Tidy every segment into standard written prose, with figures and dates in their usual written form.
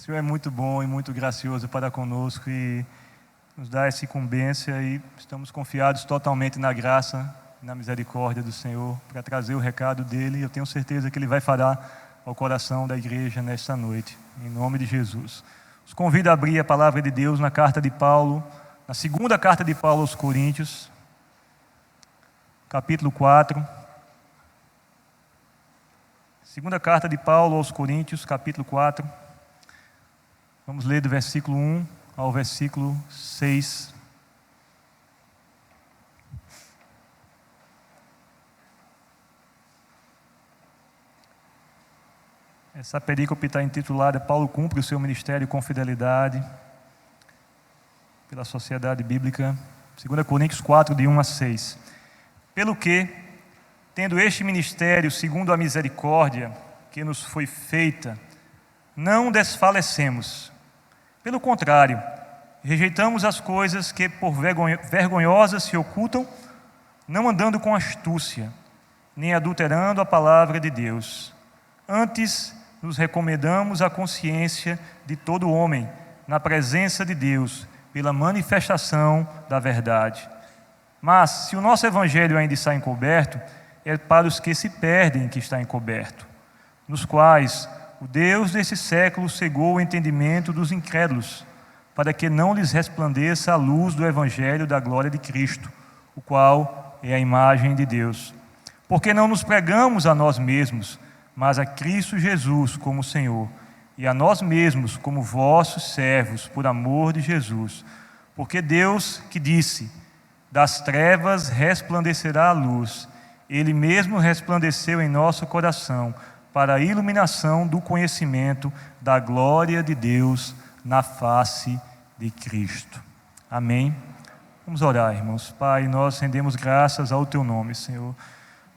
Senhor é muito bom e muito gracioso para conosco e nos dá essa incumbência e estamos confiados totalmente na graça e na misericórdia do Senhor para trazer o recado dele e eu tenho certeza que ele vai falar ao coração da igreja nesta noite, em nome de Jesus. Os convido a abrir a palavra de Deus na carta de Paulo, na segunda carta de Paulo aos Coríntios, capítulo 4. Segunda carta de Paulo aos Coríntios, capítulo 4. Vamos ler do versículo 1 ao versículo 6. Essa perícope está intitulada Paulo cumpre o seu ministério com fidelidade pela Sociedade Bíblica. 2 Coríntios 4, de 1 a 6. Pelo que, tendo este ministério segundo a misericórdia que nos foi feita, não desfalecemos. Pelo contrário, rejeitamos as coisas que por vergonhosas se ocultam, não andando com astúcia, nem adulterando a palavra de Deus. Antes, nos recomendamos à consciência de todo homem, na presença de Deus, pela manifestação da verdade. Mas, se o nosso evangelho ainda está encoberto, é para os que se perdem que está encoberto, nos quais o Deus desse século cegou o entendimento dos incrédulos, para que não lhes resplandeça a luz do evangelho da glória de Cristo, o qual é a imagem de Deus. Porque não nos pregamos a nós mesmos, mas a Cristo Jesus como Senhor, e a nós mesmos como vossos servos, por amor de Jesus. Porque Deus que disse, das trevas resplandecerá a luz, Ele mesmo resplandeceu em nosso coração, para a iluminação do conhecimento da glória de Deus na face de Cristo. Amém? Vamos orar, irmãos. Pai, nós rendemos graças ao Teu nome, Senhor.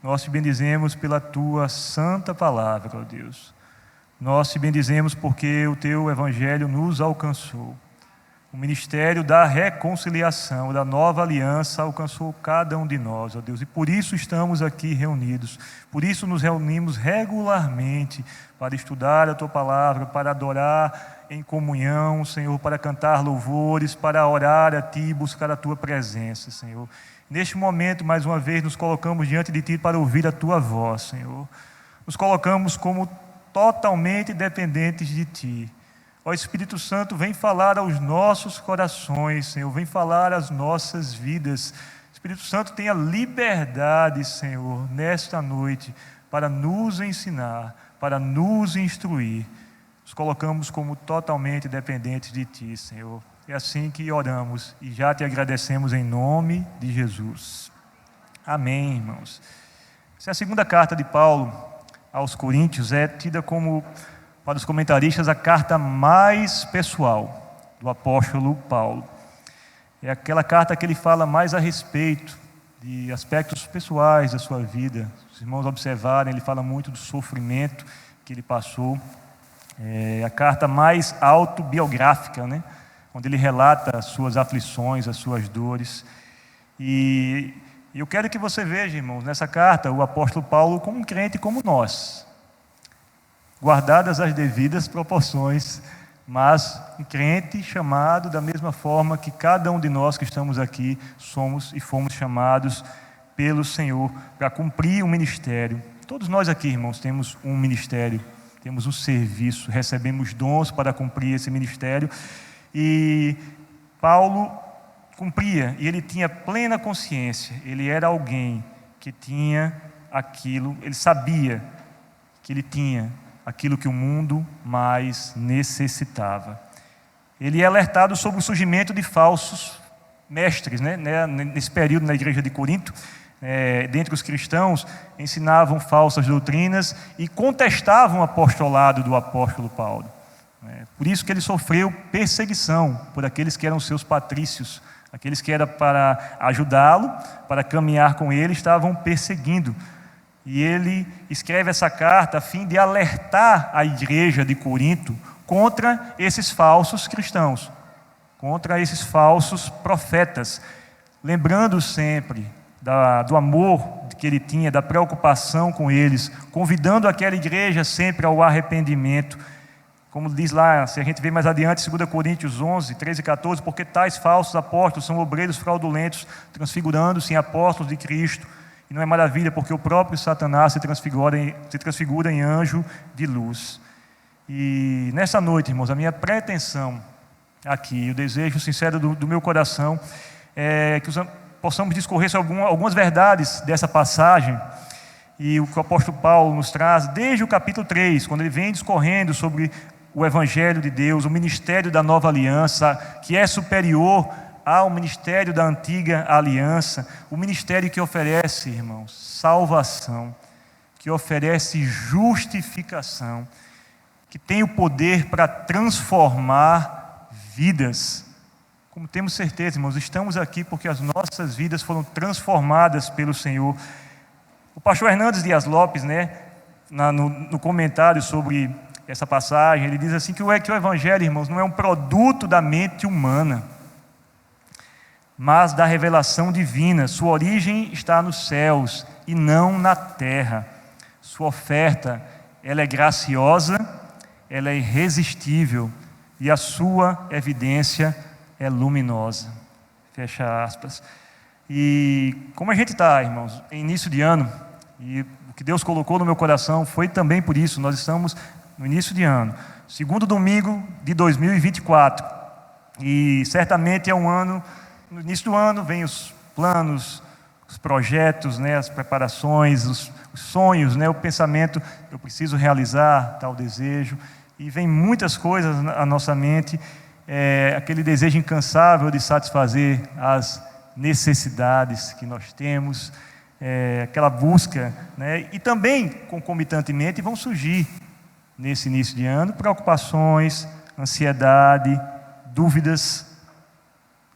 Nós te bendizemos pela Tua santa palavra, ó Deus. Nós te bendizemos porque o Teu Evangelho nos alcançou. O ministério da reconciliação, da nova aliança alcançou cada um de nós, ó Deus. E por isso estamos aqui reunidos. Por isso nos reunimos regularmente para estudar a Tua palavra, para adorar em comunhão, Senhor, para cantar louvores, para orar a Ti e buscar a Tua presença, Senhor. Neste momento, mais uma vez, nos colocamos diante de Ti para ouvir a Tua voz, Senhor. Nos colocamos como totalmente dependentes de Ti. Ó Espírito Santo, vem falar aos nossos corações, Senhor, vem falar às nossas vidas. Espírito Santo, tenha liberdade, Senhor, nesta noite, para nos ensinar, para nos instruir. Nos colocamos como totalmente dependentes de Ti, Senhor. É assim que oramos e já Te agradecemos em nome de Jesus. Amém, irmãos. Essa é a segunda carta de Paulo aos Coríntios, é tida como, para os comentaristas, a carta mais pessoal do apóstolo Paulo. É aquela carta que ele fala mais a respeito de aspectos pessoais da sua vida. Os irmãos observarem, ele fala muito do sofrimento que ele passou. É a carta mais autobiográfica, né? Onde ele relata as suas aflições, as suas dores. E eu quero que você veja, irmãos, nessa carta, o apóstolo Paulo como um crente como nós, guardadas as devidas proporções, mas um crente chamado da mesma forma que cada um de nós que estamos aqui somos e fomos chamados pelo Senhor para cumprir um ministério. Todos nós aqui, irmãos, temos um ministério, temos um serviço, recebemos dons para cumprir esse ministério. E Paulo cumpria, e ele tinha plena consciência, ele era alguém que tinha aquilo, ele sabia que ele tinha aquilo que o mundo mais necessitava. Ele é alertado sobre o surgimento de falsos mestres, né? Nesse período na igreja de Corinto, dentre os cristãos, ensinavam falsas doutrinas e contestavam o apostolado do apóstolo Paulo. Por isso que ele sofreu perseguição por aqueles que eram seus patrícios, aqueles que eram para ajudá-lo, para caminhar com ele, estavam perseguindo. E ele escreve essa carta a fim de alertar a igreja de Corinto contra esses falsos cristãos, contra esses falsos profetas, lembrando sempre do amor que ele tinha, da preocupação com eles, convidando aquela igreja sempre ao arrependimento, como diz lá, se a gente vê mais adiante, 2 Coríntios 11, 13 e 14, porque tais falsos apóstolos são obreiros fraudulentos, transfigurando-se em apóstolos de Cristo. E não é maravilha, porque o próprio Satanás se transfigura em anjo de luz. E nessa noite, irmãos, a minha pretensão aqui, o desejo sincero do meu coração, é que possamos discorrer sobre algumas verdades dessa passagem, e o que o apóstolo Paulo nos traz desde o capítulo 3, quando ele vem discorrendo sobre o Evangelho de Deus, o ministério da nova aliança, que é superior ao ministério da antiga aliança, o ministério que oferece, irmãos, salvação, que oferece justificação, que tem o poder para transformar vidas. Como temos certeza, irmãos, estamos aqui porque as nossas vidas foram transformadas pelo Senhor. O pastor Hernandes Dias Lopes, no comentário sobre essa passagem, ele diz assim que o Evangelho, irmãos, não é um produto da mente humana, mas da revelação divina. Sua origem está nos céus e não na terra. Sua oferta, ela é graciosa, ela é irresistível, e a sua evidência é luminosa. Fecha aspas. E como a gente está, irmãos, em início de ano, e o que Deus colocou no meu coração foi também por isso, nós estamos no início de ano, segundo domingo de 2024, e certamente é um ano, no início do ano vem os planos, os projetos, as preparações, os sonhos, o pensamento, eu preciso realizar tal desejo, e vem muitas coisas à nossa mente, aquele desejo incansável de satisfazer as necessidades que nós temos, aquela busca, e também concomitantemente vão surgir nesse início de ano preocupações, ansiedade, dúvidas.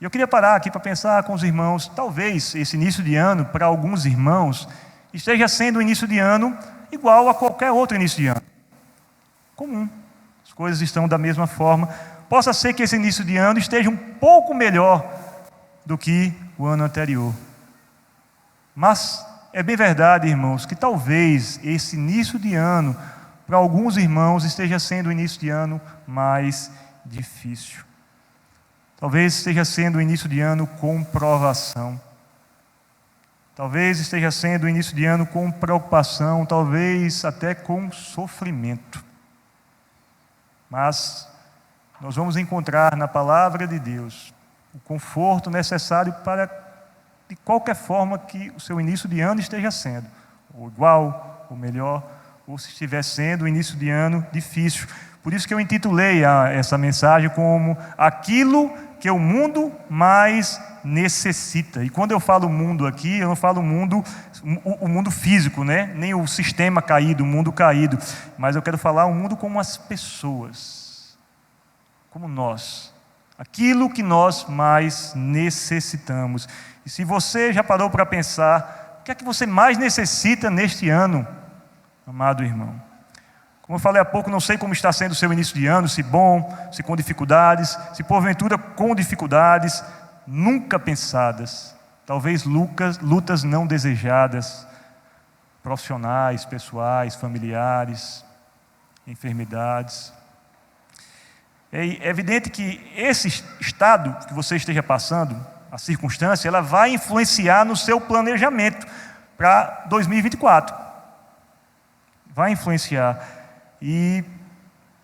E eu queria parar aqui para pensar com os irmãos, talvez esse início de ano, para alguns irmãos, esteja sendo um início de ano igual a qualquer outro início de ano, comum, as coisas estão da mesma forma. Possa ser que esse início de ano esteja um pouco melhor do que o ano anterior, mas é bem verdade, irmãos, que talvez esse início de ano, para alguns irmãos, esteja sendo o início de ano mais difícil. Talvez esteja sendo o início de ano com provação. Talvez esteja sendo o início de ano com preocupação, talvez até com sofrimento. Mas nós vamos encontrar na palavra de Deus o conforto necessário para, de qualquer forma que o seu início de ano esteja sendo, ou igual, ou melhor, ou se estiver sendo o início de ano difícil. Por isso que eu intitulei essa mensagem como aquilo que o mundo mais necessita. E quando eu falo mundo aqui, eu não falo o mundo físico, nem o sistema caído, o mundo caído, mas eu quero falar o mundo como as pessoas, como nós, aquilo que nós mais necessitamos. E se você já parou para pensar, o que é que você mais necessita neste ano, amado irmão? Como eu falei há pouco, não sei como está sendo o seu início de ano, se bom, se com dificuldades, se porventura com dificuldades nunca pensadas, talvez lutas não desejadas, profissionais, pessoais, familiares, enfermidades. É evidente que esse estado que você esteja passando, a circunstância, ela vai influenciar no seu planejamento para 2024. Vai influenciar. E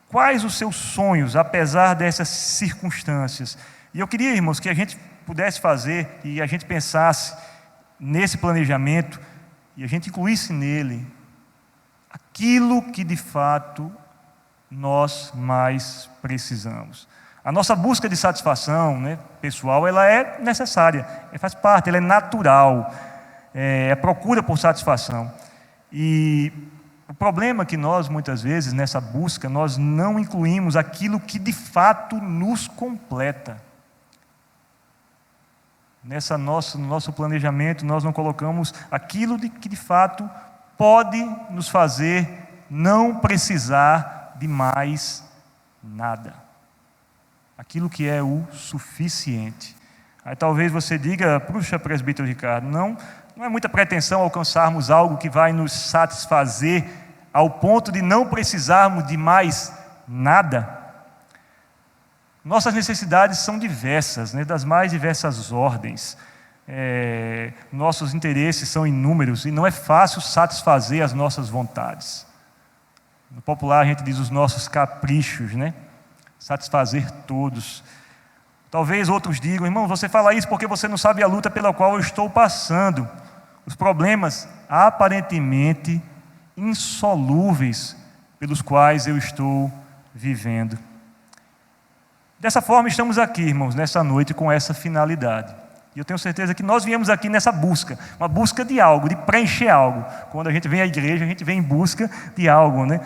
quais os seus sonhos, apesar dessas circunstâncias? E eu queria, irmãos, que a gente pudesse fazer e a gente pensasse nesse planejamento e a gente incluísse nele aquilo que de fato nós mais precisamos. A nossa busca de satisfação, pessoal, ela é necessária, faz parte, ela é natural, é a procura por satisfação. E o problema é que nós, muitas vezes, nessa busca, nós não incluímos aquilo que de fato nos completa. No nosso planejamento, nós não colocamos aquilo que de fato pode nos fazer não precisar de mais nada. Aquilo que é o suficiente. Aí talvez você diga, puxa, presbítero Ricardo, não é muita pretensão alcançarmos algo que vai nos satisfazer ao ponto de não precisarmos de mais nada. Nossas necessidades são diversas, né? Das mais diversas ordens. Nossos interesses são inúmeros e não é fácil satisfazer as nossas vontades. No popular a gente diz os nossos caprichos, né? Satisfazer todos. Talvez outros digam: irmão, você fala isso porque você não sabe a luta pela qual eu estou passando. Os problemas aparentemente insolúveis pelos quais eu estou vivendo. Dessa forma estamos aqui, irmãos, nessa noite com essa finalidade. E eu tenho certeza que nós viemos aqui nessa busca, uma busca de algo, de preencher algo. Quando a gente vem à igreja, a gente vem em busca de algo, né?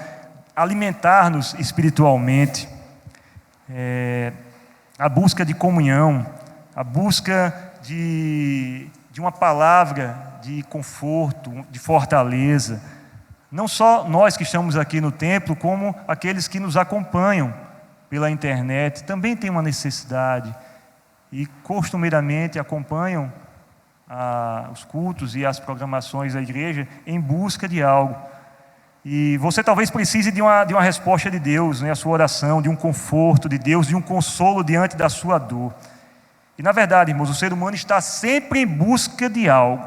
Alimentar-nos espiritualmente, a busca de comunhão, a busca de uma palavra de conforto, de fortaleza. Não só nós que estamos aqui no templo, como aqueles que nos acompanham pela internet, também têm uma necessidade e costumeiramente acompanham os cultos e as programações da igreja em busca de algo. E você talvez precise de uma resposta de Deus, né? A sua oração, de um conforto de Deus, de um consolo diante da sua dor. E na verdade, irmãos, o ser humano está sempre em busca de algo,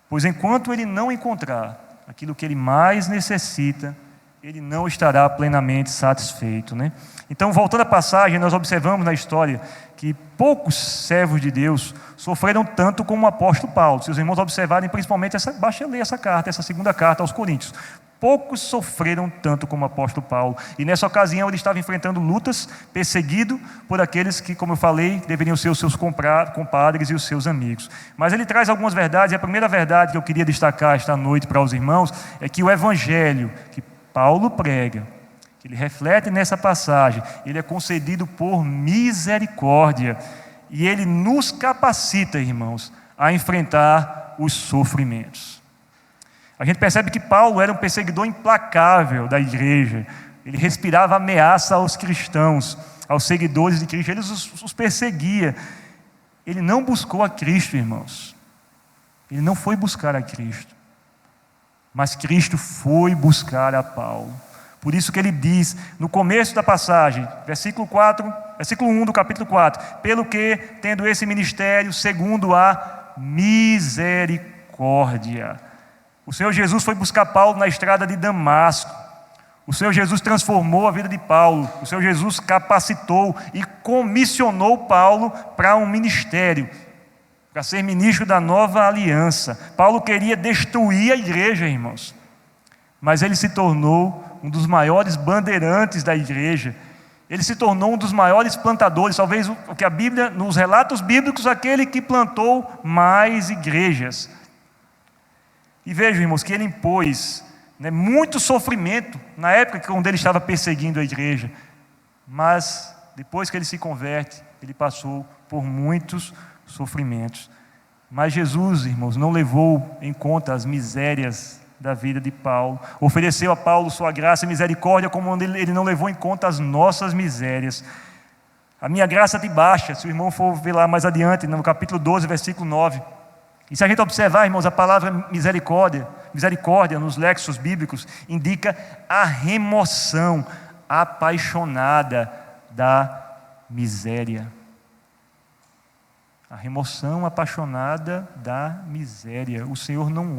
pois enquanto ele não encontrar aquilo que ele mais necessita, ele não estará plenamente satisfeito, né? Então, voltando à passagem, nós observamos na história que poucos servos de Deus sofreram tanto como o apóstolo Paulo. Se os irmãos observarem, principalmente, basta ler essa carta, essa segunda carta aos Coríntios. Poucos sofreram tanto como o apóstolo Paulo. E nessa ocasião ele estava enfrentando lutas, perseguido por aqueles que, como eu falei, deveriam ser os seus compadres e os seus amigos. Mas ele traz algumas verdades, e a primeira verdade que eu queria destacar esta noite para os irmãos é que o evangelho que Paulo prega, que ele reflete nessa passagem, ele é concedido por misericórdia, e ele nos capacita, irmãos, a enfrentar os sofrimentos. A gente percebe que Paulo era um perseguidor implacável da igreja. Ele respirava ameaça aos cristãos, aos seguidores de Cristo. Ele os perseguia. Ele não buscou a Cristo, irmãos. Ele não foi buscar a Cristo. Mas Cristo foi buscar a Paulo. Por isso que ele diz, no começo da passagem, versículo 1 do capítulo 4, pelo que, tendo esse ministério, segundo a misericórdia. O Senhor Jesus foi buscar Paulo na estrada de Damasco. O Senhor Jesus transformou a vida de Paulo. O Senhor Jesus capacitou e comissionou Paulo para um ministério, para ser ministro da nova aliança. Paulo queria destruir a igreja, irmãos, mas ele se tornou um dos maiores bandeirantes da igreja. Ele se tornou um dos maiores plantadores, talvez o que a Bíblia, nos relatos bíblicos, aquele que plantou mais igrejas. E vejam, irmãos, que ele impôs, né, muito sofrimento na época quando ele estava perseguindo a igreja, mas depois que ele se converte, ele passou por muitos sofrimentos. Mas Jesus, irmãos, não levou em conta as misérias da vida de Paulo, ofereceu a Paulo sua graça e misericórdia, como ele não levou em conta as nossas misérias. A minha graça te basta, se o irmão for ver lá mais adiante, no capítulo 12, versículo 9. E se a gente observar, irmãos, a palavra misericórdia nos léxicos bíblicos indica a remoção apaixonada da miséria. A remoção apaixonada da miséria. O Senhor não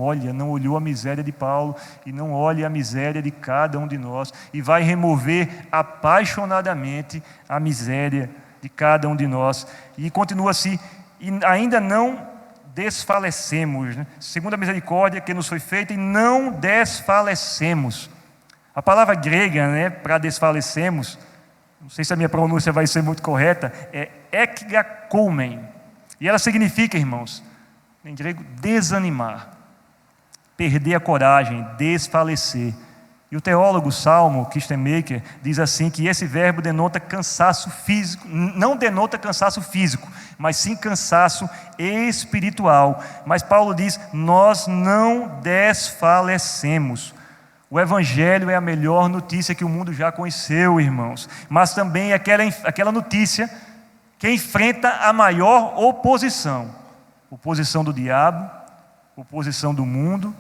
olhou a miséria de Paulo e não olha a miséria de cada um de nós e vai remover apaixonadamente a miséria de cada um de nós. E continua assim, e ainda não desfalecemos, né? Segundo a misericórdia que nos foi feita, e não desfalecemos. A palavra grega, né, para desfalecemos, não sei se a minha pronúncia vai ser muito correta, é ekgakoumen. E ela significa, irmãos, em grego, desanimar, perder a coragem, desfalecer. E o teólogo Salmo Kistemaker diz assim, que esse verbo denota cansaço físico, não denota cansaço físico, mas sim cansaço espiritual. Mas Paulo diz, nós não desfalecemos. O Evangelho é a melhor notícia que o mundo já conheceu, irmãos. Mas também é aquela notícia que enfrenta a maior oposição. Oposição do diabo, oposição do mundo,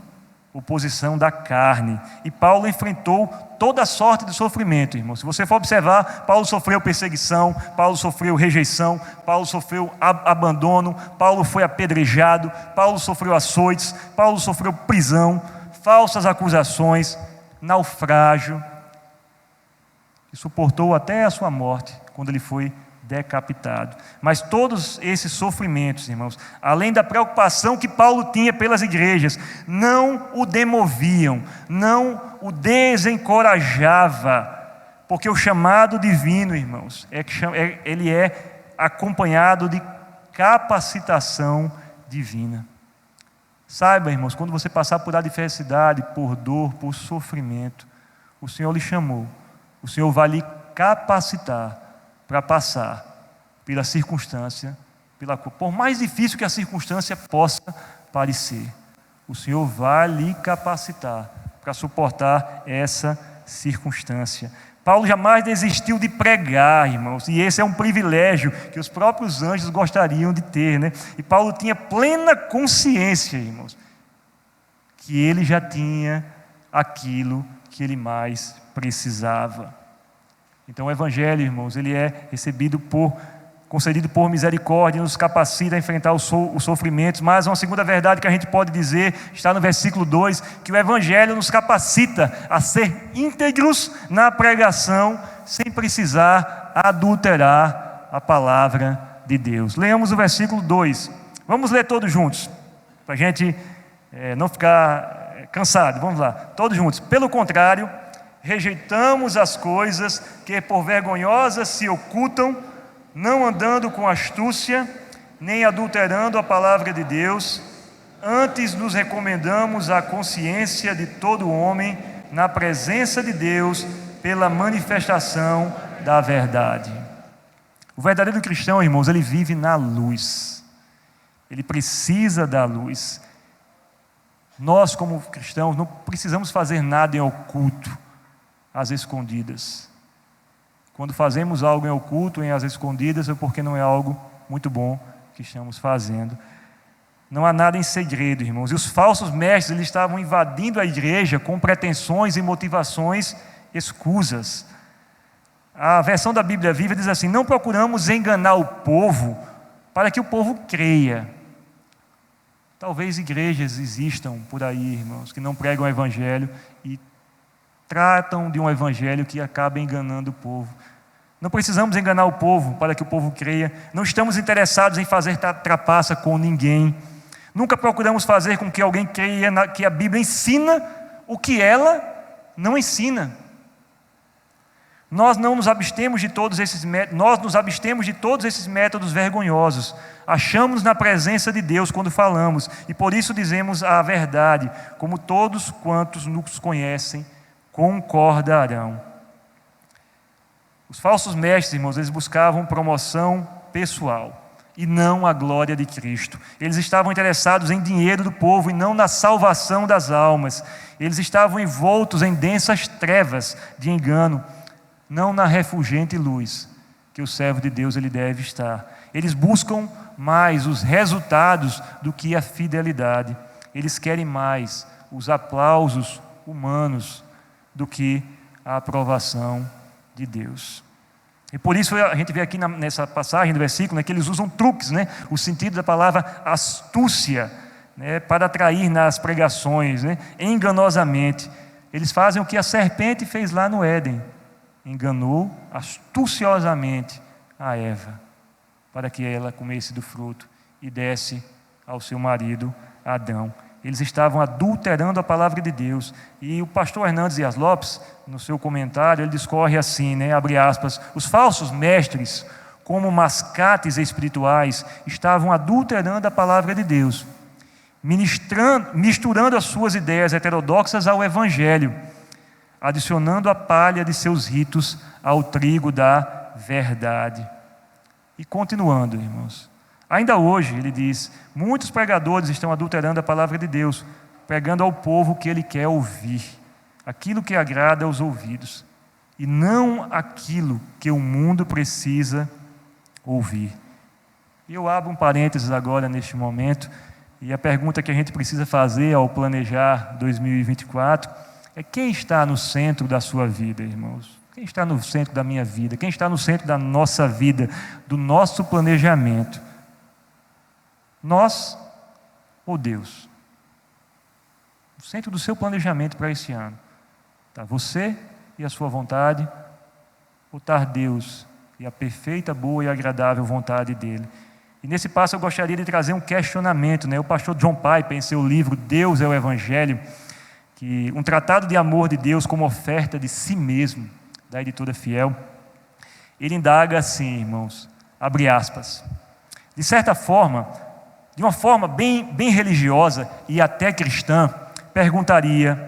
oposição da carne. E Paulo enfrentou toda sorte de sofrimento, irmão. Se você for observar, Paulo sofreu perseguição, Paulo sofreu rejeição, Paulo sofreu abandono, Paulo foi apedrejado, Paulo sofreu açoites, Paulo sofreu prisão, falsas acusações, naufrágio, e suportou até a sua morte, quando ele foi decapitado. Mas todos esses sofrimentos, irmãos, além da preocupação que Paulo tinha pelas igrejas, não o demoviam, não o desencorajava, porque o chamado divino, irmãos, ele é acompanhado de capacitação divina. Saiba, irmãos, quando você passar por adversidade, por dor, por sofrimento, o Senhor lhe chamou, o Senhor vai lhe capacitar para passar pela circunstância, por mais difícil que a circunstância possa parecer, o Senhor vai lhe capacitar para suportar essa circunstância. Paulo jamais desistiu de pregar, irmãos, e esse é um privilégio que os próprios anjos gostariam de ter, né? E Paulo tinha plena consciência, irmãos, que ele já tinha aquilo que ele mais precisava. Então o Evangelho, irmãos, ele é concedido por misericórdia, nos capacita a enfrentar os sofrimentos. Mas uma segunda verdade que a gente pode dizer está no versículo 2, que o Evangelho nos capacita a ser íntegros na pregação, sem precisar adulterar a palavra de Deus. Leamos o versículo 2. Vamos ler todos juntos, para a gente não ficar cansado. Vamos lá, todos juntos. Pelo contrário, rejeitamos as coisas que por vergonhosas se ocultam, não andando com astúcia, nem adulterando a palavra de Deus, antes nos recomendamos à consciência de todo homem, na presença de Deus, pela manifestação da verdade. O verdadeiro cristão, irmãos, ele vive na luz, ele precisa da luz. Nós, como cristãos, não precisamos fazer nada em oculto, às escondidas. Quando fazemos algo em oculto, às escondidas, é porque não é algo muito bom que estamos fazendo. Não há nada em segredo, irmãos. E os falsos mestres, eles estavam invadindo a igreja com pretensões e motivações escusas. A versão da Bíblia Viva diz assim: não procuramos enganar o povo para que o povo creia. Talvez igrejas existam por aí, irmãos, que não pregam o Evangelho e tratam de um evangelho que acaba enganando o povo. Não precisamos enganar o povo para que o povo creia. Não estamos interessados em fazer trapaça com ninguém. Nunca procuramos fazer com que alguém creia que a Bíblia ensina o que ela não ensina. Nós nos abstemos de todos esses métodos vergonhosos. Achamos na presença de Deus quando falamos, e por isso dizemos a verdade, como todos quantos nos conhecem concordarão. Os falsos mestres, irmãos, eles buscavam promoção pessoal e não a glória de Cristo. Eles estavam interessados em dinheiro do povo e não na salvação das almas. Eles estavam envoltos em densas trevas de engano, não na refulgente luz que o servo de Deus ele deve estar. Eles buscam mais os resultados do que a fidelidade. Eles querem mais os aplausos humanos do que a aprovação de Deus. E por isso a gente vê aqui nessa passagem do versículo, né, que eles usam truques, né, o sentido da palavra astúcia, né, para atrair nas pregações, né, enganosamente. Eles fazem o que a serpente fez lá no Éden, enganou astuciosamente a Eva, para que ela comesse do fruto e desse ao seu marido Adão. Eles estavam adulterando a palavra de Deus. E o pastor Hernandes Dias Lopes, no seu comentário, ele discorre assim, né, abre aspas: os falsos mestres, como mascates espirituais, estavam adulterando a palavra de Deus, misturando as suas ideias heterodoxas ao Evangelho, adicionando a palha de seus ritos ao trigo da verdade. E continuando, irmãos, ainda hoje, ele diz, muitos pregadores estão adulterando a palavra de Deus, pregando ao povo o que ele quer ouvir, aquilo que agrada aos ouvidos, e não aquilo que o mundo precisa ouvir. E eu abro um parênteses agora neste momento, E a pergunta que a gente precisa fazer ao planejar 2024 é: quem está no centro da sua vida, irmãos? Quem está no centro da minha vida? Quem está no centro da nossa vida, do nosso planejamento? Nós ou Deus? O centro do seu planejamento para esse ano está você e a sua vontade, ou está Deus e a perfeita, boa e agradável vontade dele? E nesse passo eu gostaria de trazer um questionamento, né? O pastor John Piper, em seu livro Deus é o Evangelho, um tratado de amor de Deus como oferta de si mesmo, da editora Fiel, ele indaga assim, irmãos, abre aspas: de certa forma, de uma forma bem religiosa e até cristã, perguntaria: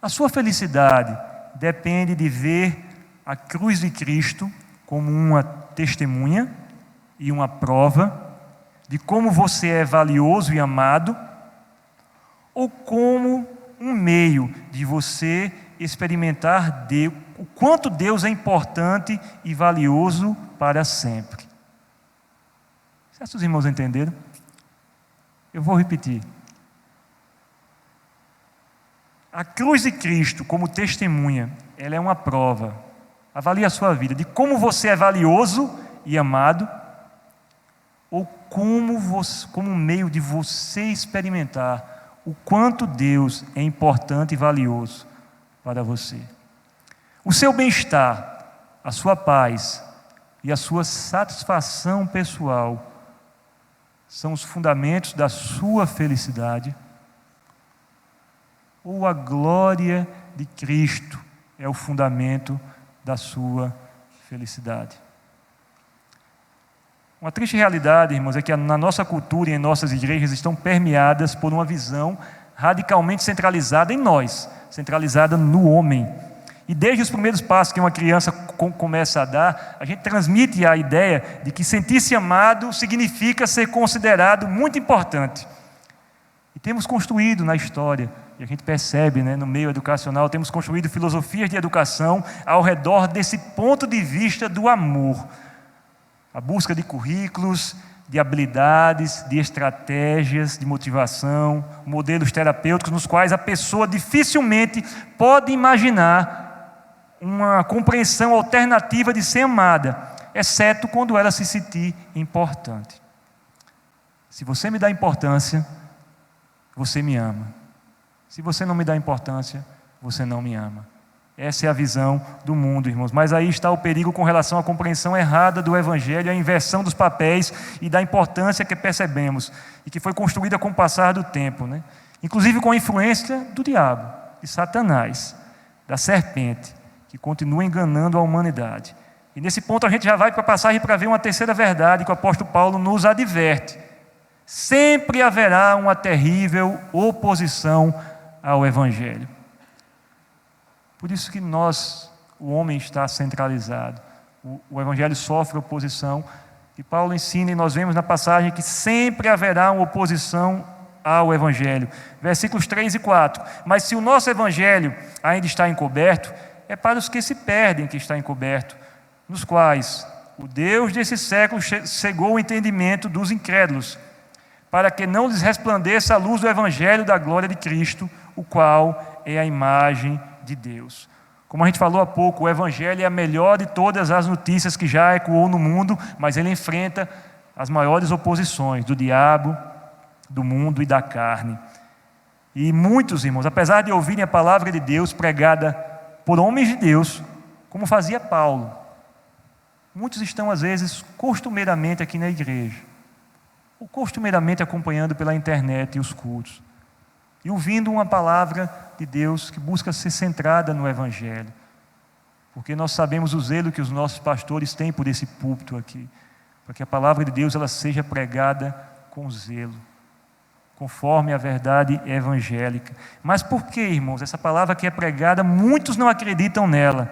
a sua felicidade depende de ver a cruz de Cristo como uma testemunha e uma prova de como você é valioso e amado, ou como um meio de você experimentar o quanto Deus é importante e valioso para sempre? Certos irmãos entenderam? Eu vou repetir. A cruz de Cristo como testemunha, ela é uma prova. Avalie a sua vida de como você é valioso e amado, ou como um meio de você experimentar o quanto Deus é importante e valioso para você. O seu bem-estar, a sua paz e a sua satisfação pessoal são os fundamentos da sua felicidade, ou a glória de Cristo é o fundamento da sua felicidade? Uma triste realidade, irmãos, é que na nossa cultura e em nossas igrejas estão permeadas por uma visão radicalmente centralizada em nós, centralizada no homem. E desde os primeiros passos que uma criança começa a dar, a gente transmite a ideia de que sentir-se amado significa ser considerado muito importante. E temos construído na história, e a gente percebe, né, no meio educacional, temos construído filosofias de educação ao redor desse ponto de vista do amor. A busca de currículos, de habilidades, de estratégias, de motivação, modelos terapêuticos nos quais a pessoa dificilmente pode imaginar uma compreensão alternativa de ser amada, exceto quando ela se sentir importante. Se você me dá importância, você me ama. Se você não me dá importância, você não me ama. Essa é a visão do mundo, irmãos. Mas aí está o perigo com relação à compreensão errada do Evangelho, a inversão dos papéis e da importância que percebemos e que foi construída com o passar do tempo, né? Inclusive com a influência do diabo, de Satanás, da serpente, que continua enganando a humanidade. E nesse ponto a gente já vai para a passagem para ver uma terceira verdade que o apóstolo Paulo nos adverte: sempre haverá uma terrível oposição ao Evangelho. Por isso que o homem está centralizado. O Evangelho sofre oposição. E Paulo ensina, e nós vemos na passagem, que sempre haverá uma oposição ao Evangelho. Versículos 3 e 4. Mas se o nosso Evangelho ainda está encoberto, é para os que se perdem que está encoberto, nos quais o Deus desse século cegou o entendimento dos incrédulos, para que não lhes resplandeça a luz do Evangelho da glória de Cristo, o qual é a imagem de Deus. Como a gente falou há pouco, o Evangelho é a melhor de todas as notícias que já ecoou no mundo, mas ele enfrenta as maiores oposições do diabo, do mundo e da carne. E muitos, irmãos, apesar de ouvirem a palavra de Deus pregada por homens de Deus, como fazia Paulo, muitos estão às vezes costumeiramente aqui na igreja, ou costumeiramente acompanhando pela internet e os cultos, e ouvindo uma palavra de Deus que busca ser centrada no Evangelho, porque nós sabemos o zelo que os nossos pastores têm por esse púlpito aqui, para que a palavra de Deus ela seja pregada com zelo, conforme a verdade evangélica. Mas por que, irmãos, essa palavra que é pregada, muitos não acreditam nela?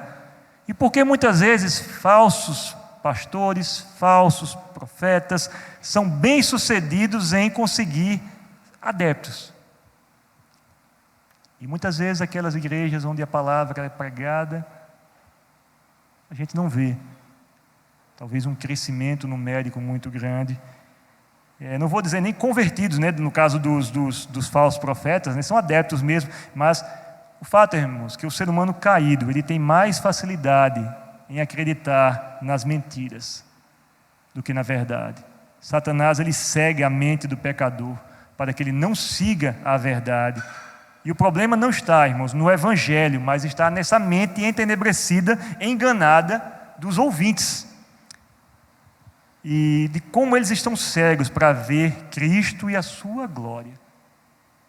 E por que muitas vezes falsos pastores, falsos profetas são bem-sucedidos em conseguir adeptos? E muitas vezes aquelas igrejas onde a palavra é pregada, a gente não vê talvez um crescimento numérico muito grande, não vou dizer nem convertidos, né, no caso dos falsos profetas, né, são adeptos mesmo, mas o fato, irmãos, que o ser humano caído, ele tem mais facilidade em acreditar nas mentiras do que na verdade. Satanás, ele cega a mente do pecador para que ele não siga a verdade. E o problema não está, irmãos, no evangelho, mas está nessa mente entenebrecida, enganada dos ouvintes. E de como eles estão cegos para ver Cristo e a sua glória.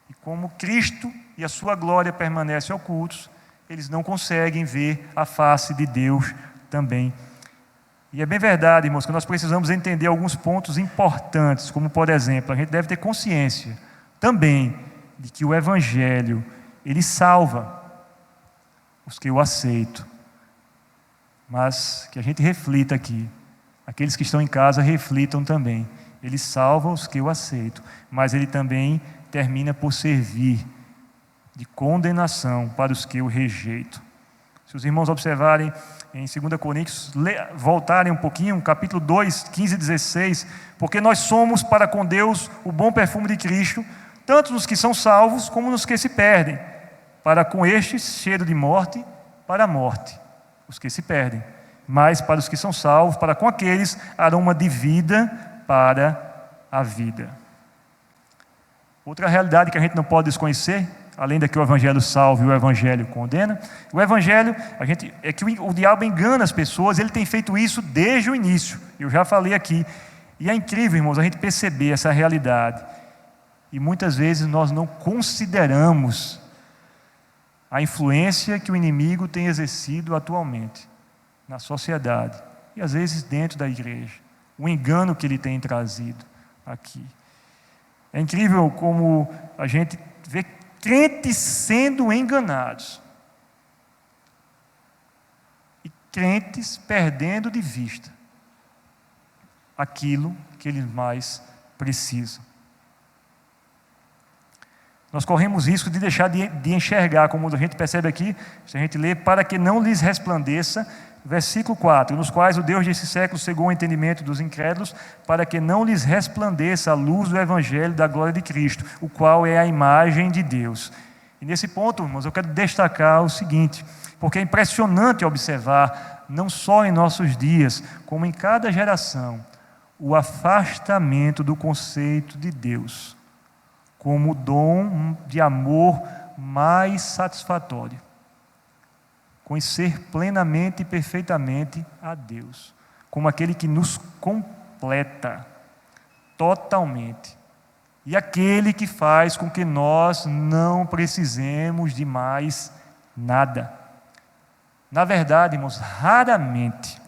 E como Cristo e a sua glória permanecem ocultos, eles não conseguem ver a face de Deus também. E é bem verdade, irmãos, que nós precisamos entender alguns pontos importantes, como, por exemplo, a gente deve ter consciência também de que o Evangelho, ele salva os que o aceitam. Mas que a gente reflita aqui, aqueles que estão em casa reflitam também. Ele salva os que o aceitam, mas ele também termina por servir de condenação para os que o rejeitam. Se os irmãos observarem em 2 Coríntios, voltarem um pouquinho, capítulo 2, 15 e 16, porque nós somos para com Deus o bom perfume de Cristo, tanto nos que são salvos como nos que se perdem. Para com estes, cheiro de morte para a morte, os que se perdem. Mas para os que são salvos, para com aqueles, aroma de vida para a vida. Outra realidade que a gente não pode desconhecer, além da que o Evangelho salva e o Evangelho condena, o Evangelho, é que o diabo engana as pessoas, ele tem feito isso desde o início, eu já falei aqui, e é incrível, irmãos, a gente perceber essa realidade, e muitas vezes nós não consideramos a influência que o inimigo tem exercido atualmente na sociedade, e às vezes dentro da igreja, o engano que ele tem trazido aqui. É incrível como a gente vê crentes sendo enganados e crentes perdendo de vista aquilo que eles mais precisam. Nós corremos risco de deixar de enxergar, como a gente percebe aqui, se a gente lê, para que não lhes resplandeça, versículo 4, nos quais o Deus desse século cegou o entendimento dos incrédulos, para que não lhes resplandeça a luz do Evangelho da glória de Cristo, o qual é a imagem de Deus. E nesse ponto, irmãos, eu quero destacar o seguinte, porque é impressionante observar, não só em nossos dias, como em cada geração, o afastamento do conceito de Deus como o dom de amor mais satisfatório. Conhecer plenamente e perfeitamente a Deus, como aquele que nos completa totalmente. E aquele que faz com que nós não precisemos de mais nada. Na verdade, irmãos, raramente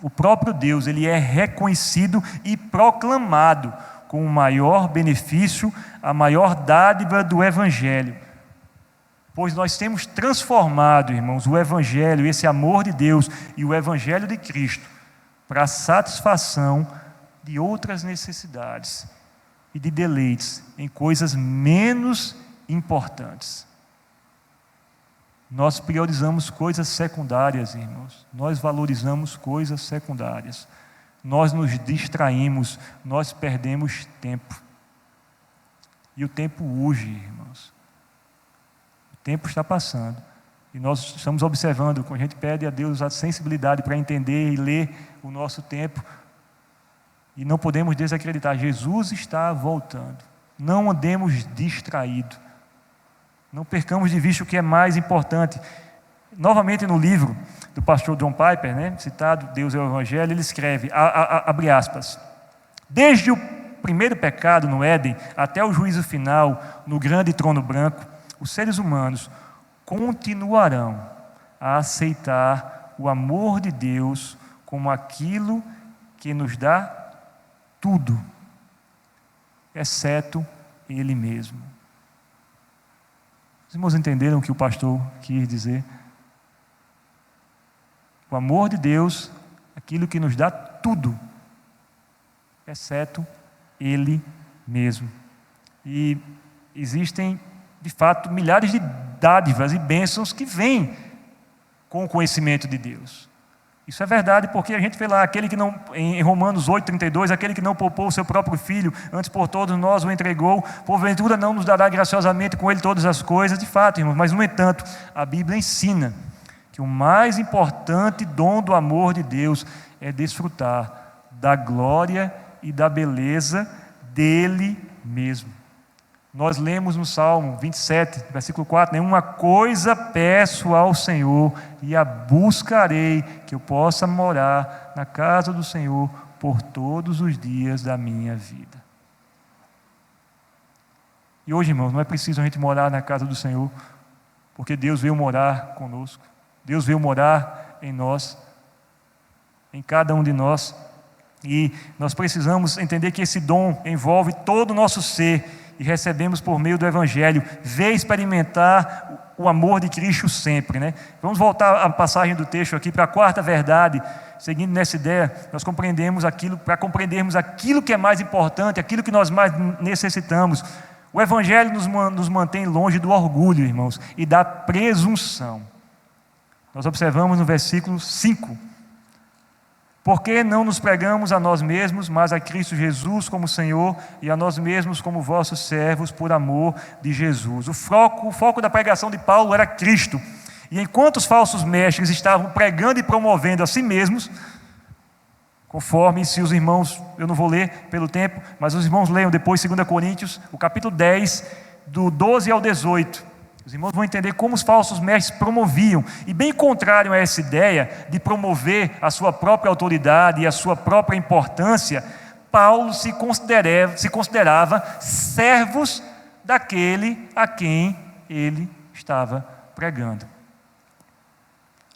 o próprio Deus ele é reconhecido e proclamado com o maior benefício, a maior dádiva do Evangelho. Pois nós temos transformado, irmãos, o Evangelho, esse amor de Deus e o Evangelho de Cristo para a satisfação de outras necessidades e de deleites em coisas menos importantes. Nós priorizamos coisas secundárias, irmãos. Nós valorizamos coisas secundárias. Nós nos distraímos, nós perdemos tempo. E o tempo urge, irmãos. O tempo está passando. E nós estamos observando, quando a gente pede a Deus a sensibilidade para entender e ler o nosso tempo, e não podemos desacreditar, Jesus está voltando. Não andemos distraídos. Não percamos de vista o que é mais importante. Novamente no livro do pastor John Piper, né, citado, Deus é o Evangelho, ele escreve, abre aspas, desde o primeiro pecado no Éden até o juízo final no grande trono branco, os seres humanos continuarão a aceitar o amor de Deus como aquilo que nos dá tudo, exceto Ele mesmo. Os irmãos entenderam o que o pastor quis dizer? O amor de Deus, aquilo que nos dá tudo, exceto Ele mesmo. E existem, de fato, milhares de dádivas e bênçãos que vêm com o conhecimento de Deus. Isso é verdade porque a gente vê lá, aquele que não, em Romanos 8,32, aquele que não poupou o seu próprio filho, antes por todos nós o entregou, porventura não nos dará graciosamente com ele todas as coisas. De fato, irmãos, mas no entanto, a Bíblia ensina que o mais importante dom do amor de Deus é desfrutar da glória e da beleza dele mesmo. Nós lemos no Salmo 27, versículo 4, nenhuma coisa peço ao Senhor e a buscarei, que eu possa morar na casa do Senhor por todos os dias da minha vida. E hoje, irmãos, não é preciso a gente morar na casa do Senhor, porque Deus veio morar conosco. Deus veio morar em nós, em cada um de nós. E nós precisamos entender que esse dom envolve todo o nosso ser, e recebemos por meio do Evangelho, ver experimentar o amor de Cristo sempre, né? Vamos voltar à passagem do texto aqui para a quarta verdade. Seguindo nessa ideia, nós compreendemos aquilo, para compreendermos aquilo que é mais importante, aquilo que nós mais necessitamos. O Evangelho nos mantém longe do orgulho, irmãos, e da presunção. Nós observamos no versículo 5. Porque não nos pregamos a nós mesmos, mas a Cristo Jesus como Senhor e a nós mesmos como vossos servos por amor de Jesus. O foco da pregação de Paulo era Cristo. E enquanto os falsos mestres estavam pregando e promovendo a si mesmos, conforme, se os irmãos, eu não vou ler pelo tempo, mas os irmãos leiam depois 2 Coríntios, o capítulo 10, do 12 ao 18. Os irmãos vão entender como os falsos mestres promoviam, e bem contrário a essa ideia de promover a sua própria autoridade e a sua própria importância, Paulo se considerava servos daquele a quem ele estava pregando.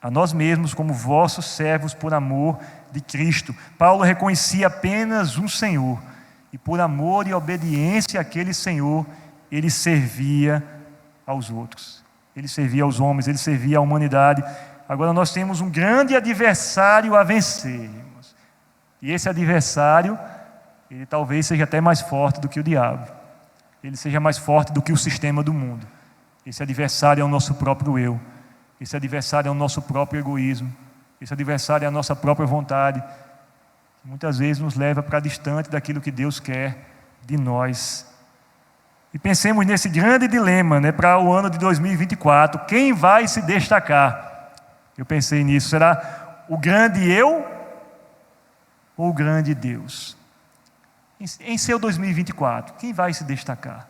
A nós mesmos como vossos servos por amor de Cristo. Paulo reconhecia apenas um Senhor, e por amor e obediência àquele Senhor, ele servia aos outros, ele servia aos homens, ele servia à humanidade. Agora nós temos um grande adversário a vencer, irmãos. E esse adversário, ele talvez seja até mais forte do que o diabo, ele seja mais forte do que o sistema do mundo. Esse adversário é o nosso próprio eu, esse adversário é o nosso próprio egoísmo, esse adversário é a nossa própria vontade, que muitas vezes nos leva para distante daquilo que Deus quer de nós. E pensemos nesse grande dilema, né, para o ano de 2024, quem vai se destacar? Eu pensei nisso, será o grande eu ou o grande Deus? Em seu 2024, quem vai se destacar?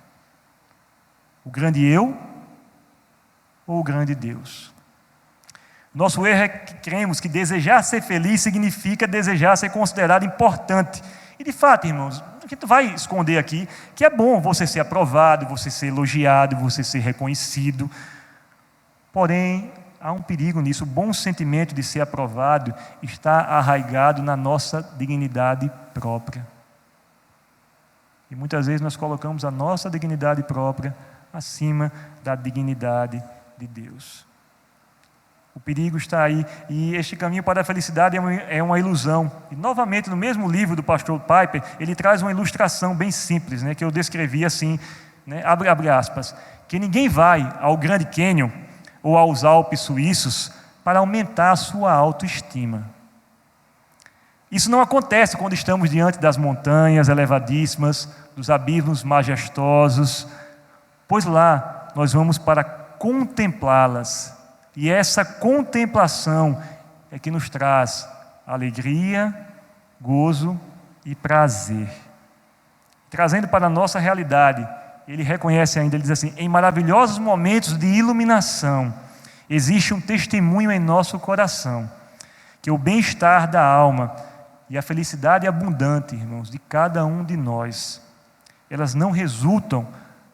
O grande eu ou o grande Deus? Nosso erro é que cremos que desejar ser feliz significa desejar ser considerado importante. E de fato, irmãos, a gente vai esconder aqui que é bom você ser aprovado, você ser elogiado, você ser reconhecido. Porém, há um perigo nisso. O bom sentimento de ser aprovado está arraigado na nossa dignidade própria. E muitas vezes nós colocamos a nossa dignidade própria acima da dignidade de Deus. O perigo está aí, e este caminho para a felicidade é uma ilusão. E novamente, no mesmo livro do pastor Piper, ele traz uma ilustração bem simples, né, que eu descrevi assim, né, abre aspas, que ninguém vai ao Grand Canyon ou aos Alpes suíços para aumentar a sua autoestima. Isso não acontece quando estamos diante das montanhas elevadíssimas, dos abismos majestosos, pois lá nós vamos para contemplá-las. E essa contemplação é que nos traz alegria, gozo e prazer. Trazendo para a nossa realidade, ele reconhece ainda, ele diz assim, em maravilhosos momentos de iluminação, existe um testemunho em nosso coração, que o bem-estar da alma e a felicidade abundante, irmãos, de cada um de nós, elas não resultam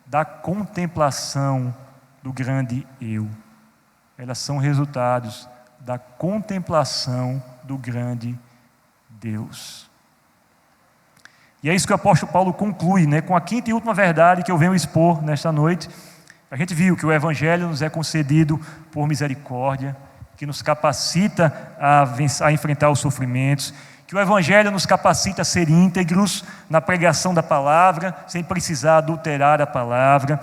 da contemplação do grande eu. Elas são resultados da contemplação do grande Deus. E é isso que o apóstolo Paulo conclui, né, com a quinta e última verdade que eu venho expor nesta noite. A gente viu que o Evangelho nos é concedido por misericórdia, que nos capacita a enfrentar os sofrimentos, que o Evangelho nos capacita a ser íntegros na pregação da palavra, sem precisar adulterar a palavra,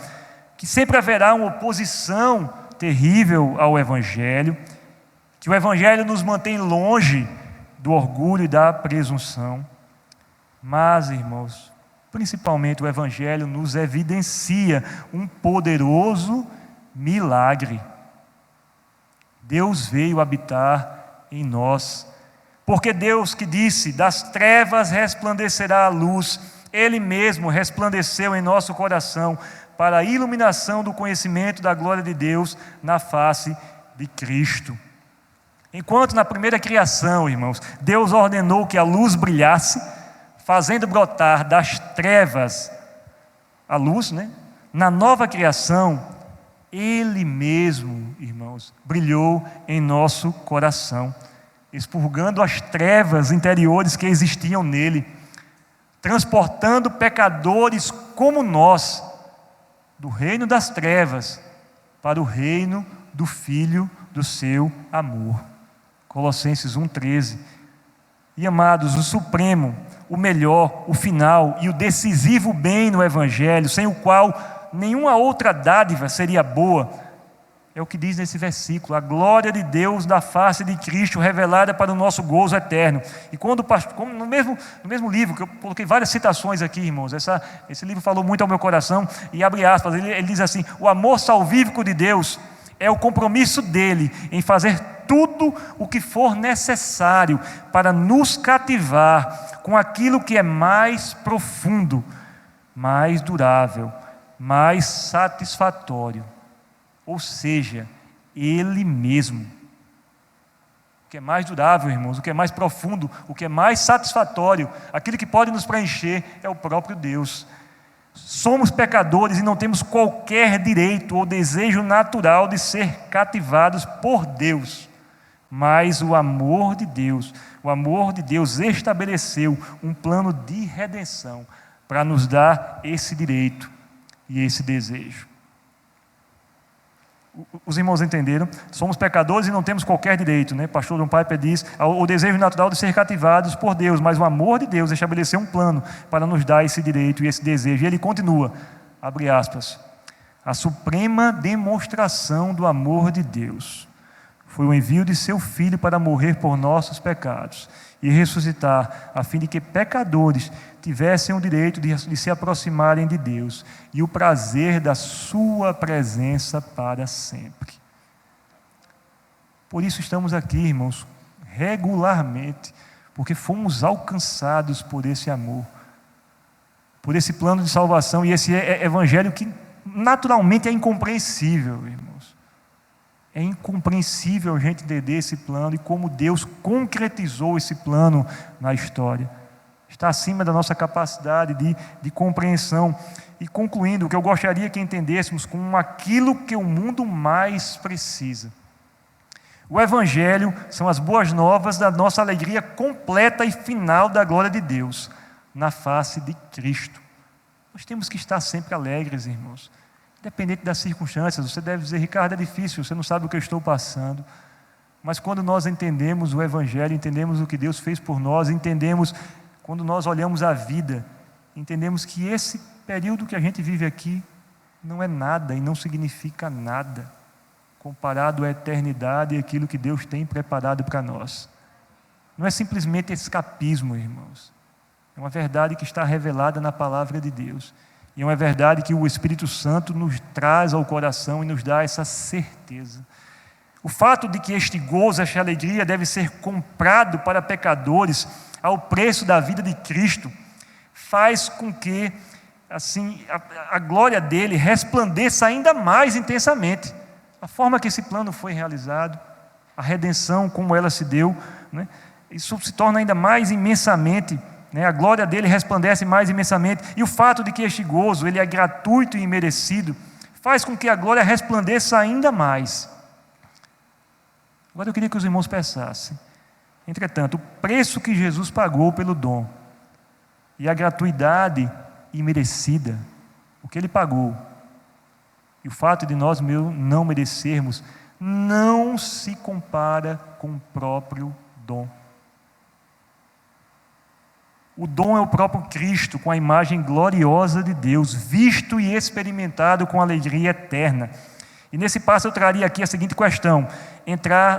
que sempre haverá uma oposição terrível ao Evangelho, que o Evangelho nos mantém longe do orgulho e da presunção. Mas, irmãos, principalmente o Evangelho nos evidencia um poderoso milagre. Deus veio habitar em nós, porque Deus que disse: das trevas resplandecerá a luz, Ele mesmo resplandeceu em nosso coração para a iluminação do conhecimento da glória de Deus na face de Cristo. Enquanto na primeira criação, irmãos, Deus ordenou que a luz brilhasse, fazendo brotar das trevas a luz, na nova criação, Ele mesmo, irmãos, brilhou em nosso coração, expurgando as trevas interiores que existiam nele, transportando pecadores como nós, do reino das trevas, para o reino do Filho do seu amor. Colossenses 1,13. E amados, o supremo, o melhor, o final e o decisivo bem no Evangelho, sem o qual nenhuma outra dádiva seria boa, é o que diz nesse versículo: a glória de Deus da face de Cristo revelada para o nosso gozo eterno. E quando no mesmo livro, que eu coloquei várias citações aqui, irmãos, esse livro falou muito ao meu coração, e abre aspas, ele diz assim: o amor salvífico de Deus é o compromisso dele em fazer tudo o que for necessário para nos cativar com aquilo que é mais profundo, mais durável, mais satisfatório, ou seja, Ele mesmo. O que é mais durável, irmãos, o que é mais profundo, o que é mais satisfatório, aquilo que pode nos preencher é o próprio Deus. Somos pecadores e não temos qualquer direito ou desejo natural de ser cativados por Deus, mas o amor de Deus estabeleceu um plano de redenção para nos dar esse direito e esse desejo. Os irmãos entenderam? Somos pecadores e não temos qualquer direito, Pastor John Piper diz: o desejo natural de ser cativados por Deus, mas o amor de Deus estabeleceu um plano para nos dar esse direito e esse desejo. E ele continua, abre aspas: a suprema demonstração do amor de Deus foi o envio de seu Filho para morrer por nossos pecados e ressuscitar, a fim de que pecadores tivessem o direito de se aproximarem de Deus e o prazer da sua presença para sempre. Por isso estamos aqui, irmãos, regularmente, porque fomos alcançados por esse amor, por esse plano de salvação e esse evangelho que naturalmente é incompreensível, irmãos. É incompreensível a gente entender esse plano e como Deus concretizou esse plano na história. Está acima da nossa capacidade de compreensão. E concluindo, o que eu gostaria que entendêssemos com aquilo que o mundo mais precisa. O Evangelho são as boas novas da nossa alegria completa e final da glória de Deus, na face de Cristo. Nós temos que estar sempre alegres, irmãos. Independente das circunstâncias, você deve dizer: Ricardo, é difícil, você não sabe o que eu estou passando. Mas quando nós entendemos o Evangelho, entendemos o que Deus fez por nós, entendemos, quando nós olhamos a vida, entendemos que esse período que a gente vive aqui não é nada e não significa nada comparado à eternidade e aquilo que Deus tem preparado para nós. Não é simplesmente escapismo, irmãos. É uma verdade que está revelada na palavra de Deus. E é uma verdade que o Espírito Santo nos traz ao coração e nos dá essa certeza. O fato de que este gozo, esta alegria deve ser comprado para pecadores ao preço da vida de Cristo, faz com que assim, a glória dele resplandeça ainda mais intensamente. A forma que esse plano foi realizado, a redenção como ela se deu, isso se torna ainda mais imensamente, a glória dele resplandece mais imensamente, e o fato de que este gozo ele é gratuito e imerecido, faz com que a glória resplandeça ainda mais. Agora eu queria que os irmãos pensassem: entretanto, o preço que Jesus pagou pelo dom e a gratuidade imerecida, o que ele pagou, e o fato de nós não merecermos, não se compara com o próprio dom. O dom é o próprio Cristo, com a imagem gloriosa de Deus, visto e experimentado com alegria eterna. E nesse passo eu traria aqui a seguinte questão,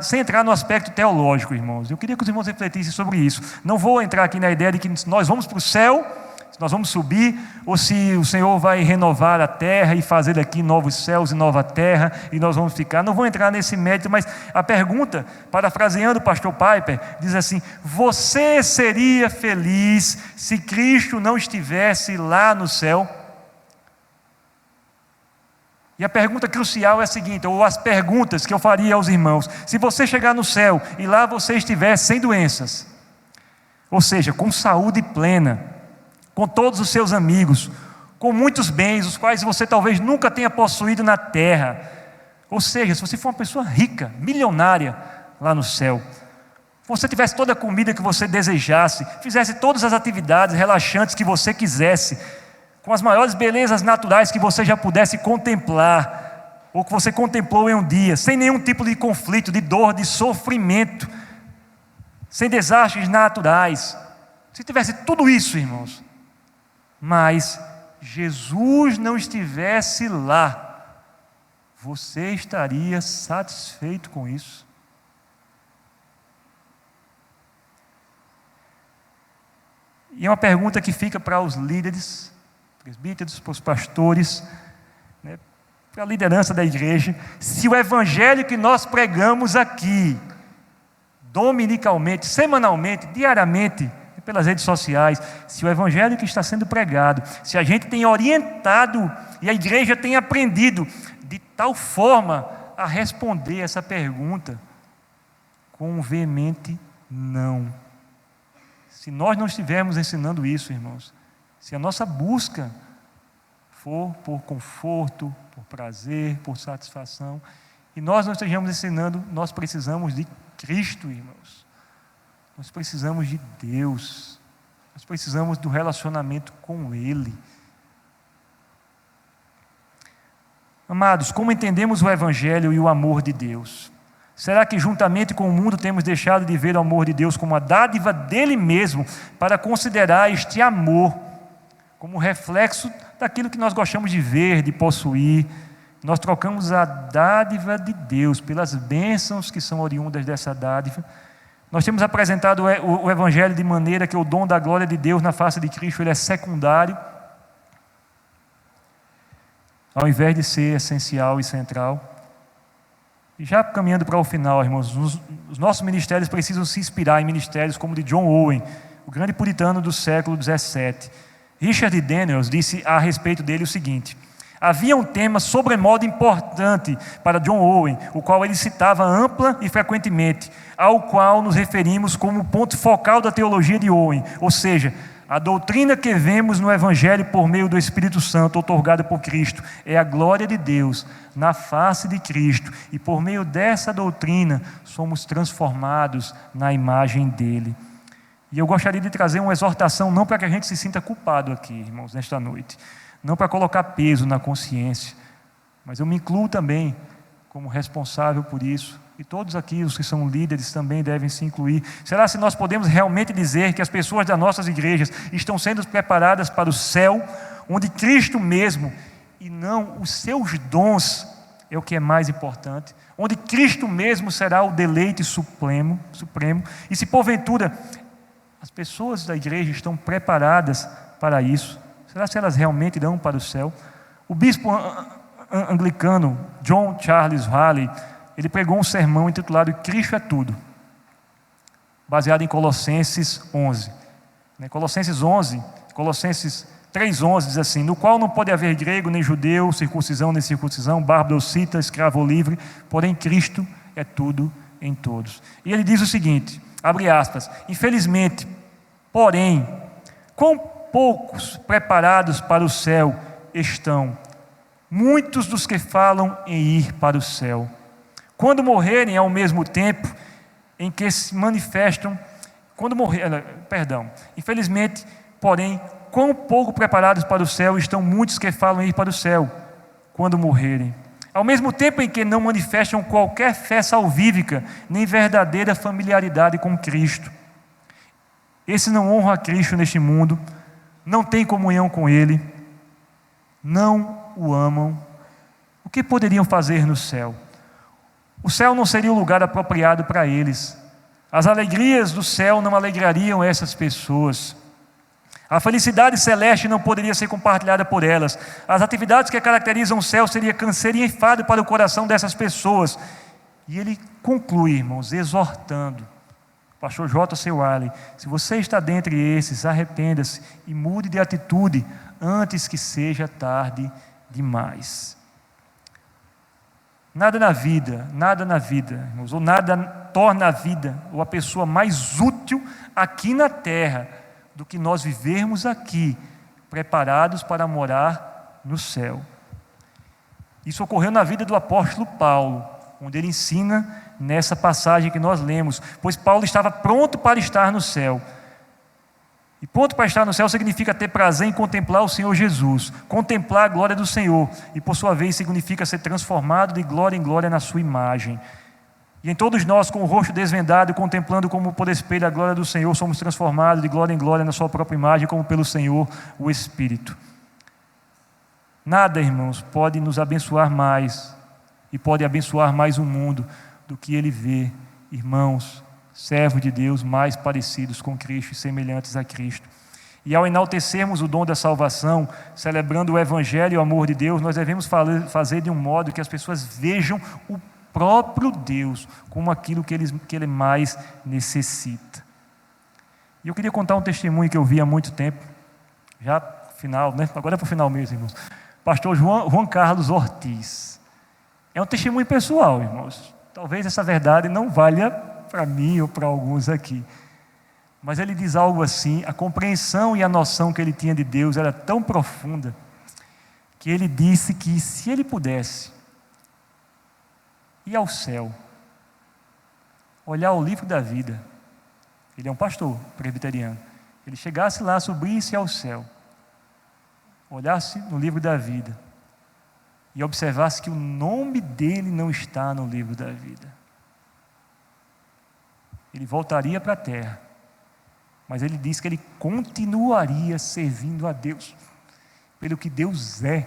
sem entrar no aspecto teológico, irmãos. Eu queria que os irmãos refletissem sobre isso. Não vou entrar aqui na ideia de que nós vamos para o céu, se nós vamos subir, ou se o Senhor vai renovar a terra e fazer aqui novos céus e nova terra, e nós vamos ficar. Não vou entrar nesse mérito, mas a pergunta, parafraseando o pastor Piper, diz assim: você seria feliz se Cristo não estivesse lá no céu? E a pergunta crucial é a seguinte, ou as perguntas que eu faria aos irmãos: se você chegar no céu e lá você estiver sem doenças, ou seja, com saúde plena, com todos os seus amigos, com muitos bens, os quais você talvez nunca tenha possuído na terra, ou seja, se você for uma pessoa rica, milionária lá no céu, você tivesse toda a comida que você desejasse, fizesse todas as atividades relaxantes que você quisesse, com as maiores belezas naturais que você já pudesse contemplar, ou que você contemplou em um dia, sem nenhum tipo de conflito, de dor, de sofrimento, sem desastres naturais. Se tivesse tudo isso, irmãos, mas Jesus não estivesse lá, você estaria satisfeito com isso? E é uma pergunta que fica para os líderes, presbíteros, para os pastores, né, para a liderança da igreja. Se o evangelho que nós pregamos aqui, dominicalmente, semanalmente, diariamente, pelas redes sociais, se o evangelho que está sendo pregado, se a gente tem orientado e a igreja tem aprendido de tal forma a responder essa pergunta com um veemente não. Se nós não estivermos ensinando isso, irmãos, se a nossa busca for por conforto, por prazer, por satisfação, e nós não estejamos ensinando, nós precisamos de Cristo, irmãos. Nós precisamos de Deus. Nós precisamos do relacionamento com Ele. Amados, como entendemos o Evangelho e o amor de Deus? Será que juntamente com o mundo temos deixado de ver o amor de Deus como a dádiva dele mesmo, para considerar este amor como reflexo daquilo que nós gostamos de ver, de possuir? Nós trocamos a dádiva de Deus pelas bênçãos que são oriundas dessa dádiva. Nós temos apresentado o Evangelho de maneira que o dom da glória de Deus na face de Cristo ele é secundário, ao invés de ser essencial e central. E já caminhando para o final, irmãos, os nossos ministérios precisam se inspirar em ministérios como o de John Owen, o grande puritano do século XVII. Richard Daniels disse a respeito dele o seguinte: havia um tema sobremodo importante para John Owen, o qual ele citava ampla e frequentemente, ao qual nos referimos como ponto focal da teologia de Owen, ou seja, a doutrina que vemos no Evangelho por meio do Espírito Santo, outorgada por Cristo, é a glória de Deus na face de Cristo, e por meio dessa doutrina somos transformados na imagem dele. E eu gostaria de trazer uma exortação, não para que a gente se sinta culpado aqui, irmãos, nesta noite, não para colocar peso na consciência, mas eu me incluo também como responsável por isso, e todos aqui, os que são líderes, também devem se incluir. Será se nós podemos realmente dizer que as pessoas das nossas igrejas estão sendo preparadas para o céu, onde Cristo mesmo, e não os seus dons, é o que é mais importante, onde Cristo mesmo será o deleite supremo, e se porventura as pessoas da igreja estão preparadas para isso, será se elas realmente irão para o céu? O bispo anglicano John Charles Halley, ele pregou um sermão intitulado Cristo é Tudo, baseado em Colossenses 11. Colossenses 3:11 diz assim: no qual não pode haver grego nem judeu, circuncisão nem circuncisão, bárbaro ou cita, escravo ou livre, porém Cristo é tudo em todos. E ele diz o seguinte, abre aspas: infelizmente, porém, quão poucos preparados para o céu estão muitos dos que falam em ir para o céu, quando morrerem ao mesmo tempo em que se manifestam, infelizmente, porém, quão pouco preparados para o céu estão muitos que falam em ir para o céu, quando morrerem, ao mesmo tempo em que não manifestam qualquer fé salvífica, nem verdadeira familiaridade com Cristo. Esses não honram a Cristo neste mundo, não têm comunhão com Ele, não o amam O que poderiam fazer no céu? O céu não seria o lugar apropriado para eles. As alegrias do céu não alegrariam essas pessoas. A felicidade celeste não poderia ser compartilhada por elas. As atividades que caracterizam o céu seriam câncer e enfado para o coração dessas pessoas. E ele conclui, irmãos, exortando. Pastor J.C. Wiley, se você está dentre esses, arrependa-se e mude de atitude antes que seja tarde demais. Nada na vida, irmãos, ou nada torna a vida ou a pessoa mais útil aqui na terra do que nós vivermos aqui, preparados para morar no céu. Isso ocorreu na vida do apóstolo Paulo, onde ele ensina nessa passagem que nós lemos, pois Paulo estava pronto para estar no céu. E pronto para estar no céu significa ter prazer em contemplar o Senhor Jesus, contemplar a glória do Senhor, e por sua vez significa ser transformado de glória em glória na sua imagem. E em todos nós, com o rosto desvendado, contemplando como por espelho a glória do Senhor, somos transformados de glória em glória na sua própria imagem, como pelo Senhor, o Espírito. Nada, irmãos, pode nos abençoar mais, e pode abençoar mais o mundo, do que ele vê, irmãos, servos de Deus mais parecidos com Cristo e semelhantes a Cristo. E ao enaltecermos o dom da salvação, celebrando o Evangelho e o amor de Deus, nós devemos fazer de um modo que as pessoas vejam o próprio Deus como aquilo que ele mais necessita. E eu queria contar um testemunho que eu vi há muito tempo, já final, né? Agora é para o final mesmo, irmãos. Pastor Juan Carlos Ortiz. É um testemunho pessoal, irmãos. Talvez essa verdade não valha para mim ou para alguns aqui. Mas ele diz algo assim: a compreensão e a noção que ele tinha de Deus era tão profunda, que ele disse que se ele pudesse ir ao céu, olhar o livro da vida, ele é um pastor presbiteriano, ele chegasse lá, subisse ao céu, olhasse no livro da vida e observasse que o nome dele não está no livro da vida, ele voltaria para a terra, mas ele disse que ele continuaria servindo a Deus pelo que Deus é.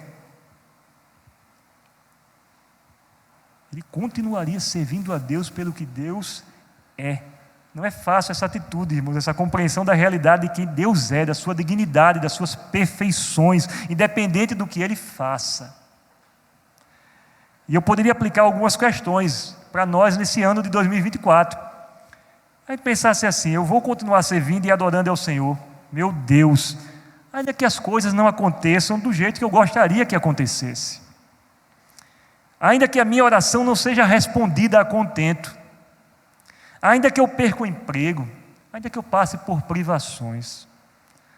Ele continuaria servindo a Deus pelo que Deus é. Não é fácil essa atitude, irmãos, essa compreensão da realidade de quem Deus é, da sua dignidade, das suas perfeições, independente do que Ele faça. E eu poderia aplicar algumas questões para nós nesse ano de 2024. A gente pensasse assim: eu vou continuar servindo e adorando ao Senhor, meu Deus, ainda que as coisas não aconteçam do jeito que eu gostaria que acontecesse. Ainda que a minha oração não seja respondida a contento, ainda que eu perca o emprego, ainda que eu passe por privações,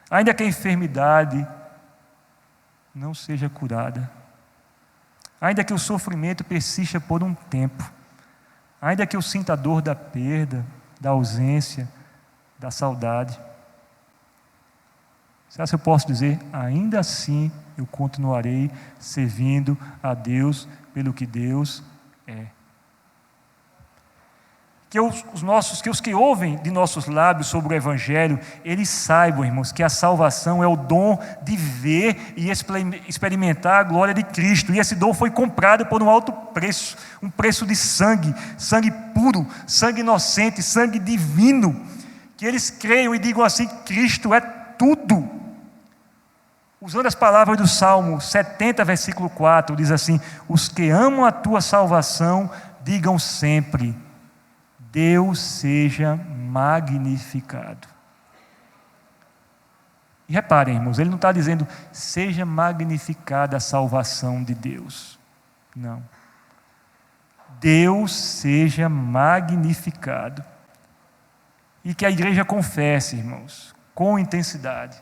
ainda que a enfermidade não seja curada, ainda que o sofrimento persista por um tempo, ainda que eu sinta a dor da perda, da ausência, da saudade, será que eu posso dizer: ainda assim eu continuarei servindo a Deus pelo que Deus é? Que os que ouvem de nossos lábios sobre o Evangelho, eles saibam, irmãos, que a salvação é o dom de ver e experimentar a glória de Cristo, e esse dom foi comprado por um alto preço, um preço de sangue, sangue puro, sangue inocente, sangue divino. Que eles creiam e digam assim: Cristo é tudo. Usando as palavras do Salmo 70, versículo 4, diz assim: os que amam a tua salvação, digam sempre: Deus seja magnificado. E reparem, irmãos, ele não está dizendo seja magnificada a salvação de Deus. Não. Deus seja magnificado. E que a igreja confesse, irmãos, com intensidade.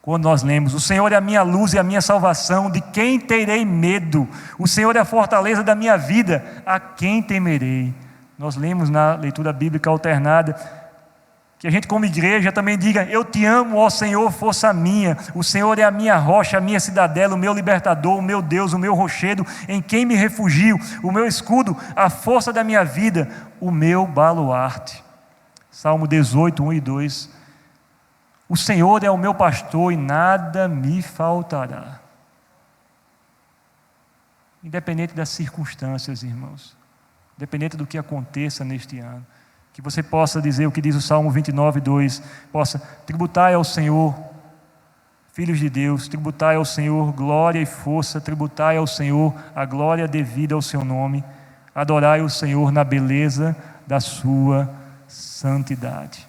Quando nós lemos: o Senhor é a minha luz e a minha salvação, de quem terei medo? O Senhor é a fortaleza da minha vida, a quem temerei? Nós lemos na leitura bíblica alternada que a gente, como igreja, também diga: eu te amo, ó Senhor, força minha. O Senhor é a minha rocha, a minha cidadela, o meu libertador, o meu Deus, o meu rochedo, em quem me refugio, o meu escudo, a força da minha vida, o meu baluarte. Salmo 18, 1 e 2. O Senhor é o meu pastor e nada me faltará. independente das circunstâncias, irmãos, independente do que aconteça neste ano, que você possa dizer o que diz o Salmo 29:2, possa tributai ao Senhor, filhos de Deus, tributai ao Senhor glória e força, tributai ao Senhor a glória devida ao seu nome, adorai o Senhor na beleza da sua santidade.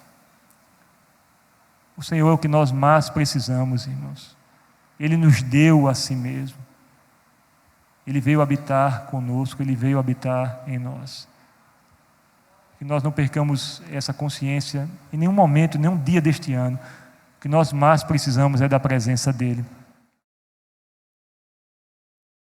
O Senhor é o que nós mais precisamos, irmãos. Ele nos deu a si mesmo. Ele veio habitar conosco, Ele veio habitar em nós. Que nós não percamos essa consciência em nenhum momento, nenhum dia deste ano. O que nós mais precisamos é da presença dEle.